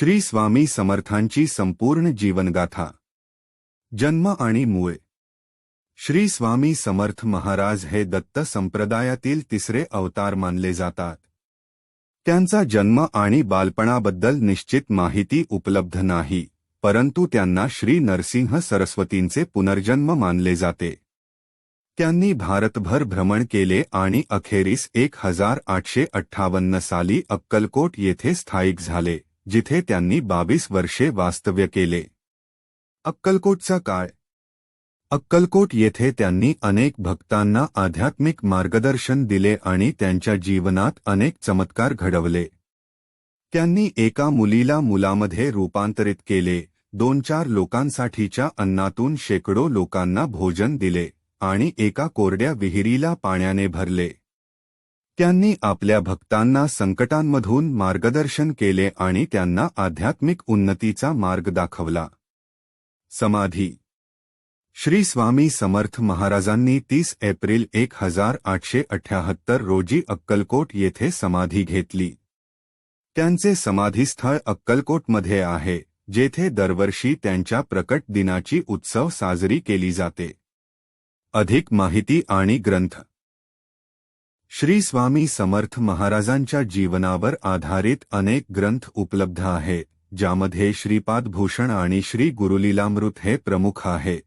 श्री स्वामी समर्थांची संपूर्ण जीवनगाथा. जन्म आणि मूळ. श्री स्वामी समर्थ महाराज हे दत्त संप्रदायातील तिसरे अवतार मानले जातात. त्यांचा जन्म आणि बालपणाबद्दल निश्चित माहिती उपलब्ध नाही, परंतु त्यांना श्री नरसिंह सरस्वतींचे पुनर्जन्म मानले जाते. त्यांनी भारतभर भ्रमण केले आणि अखेरीस 1858 साली अक्कलकोट येथे स्थायिक झाले, जिथे त्यांनी 22 वर्षे वास्तव्य केले. अक्कलकोटचा काळ. अक्कलकोट येथे त्यांनी अनेक भक्तांना आध्यात्मिक मार्गदर्शन दिले आणि त्यांच्या जीवनात अनेक चमत्कार घडवले. त्यांनी एका मुलीला मुलामध्ये रूपांतरित केले, 2-4 लोकांसाठीच्या अन्नातून शेकडो लोकांना भोजन दिले आणि एका कोरड्या विहिरीला पाण्याने भरले. त्यांनी आपल्या भक्तांना संकटांमधून मार्गदर्शन केले आणि त्यांना आध्यात्मिक उन्नतीचा मार्ग दाखवला. समाधी. श्री स्वामी समर्थ महाराजांनी 30 एप्रिल 1878 रोजी अक्कलकोट येथे समाधी घेतली. त्यांचे समाधीस्थळ अक्कलकोटमध्ये आहे, जेथे दरवर्षी त्यांच्या प्रकट दिनाची उत्सव साजरी केली जाते. अधिक माहिती आणि ग्रंथ. श्री स्वामी समर्थ महाराजांच्या जीवनावर आधारित अनेक ग्रंथ उपलब्ध आहेत, ज्यामध्ये श्रीपाद भूषण आणि श्री गुरुलीलामृत हे प्रमुख आहेत.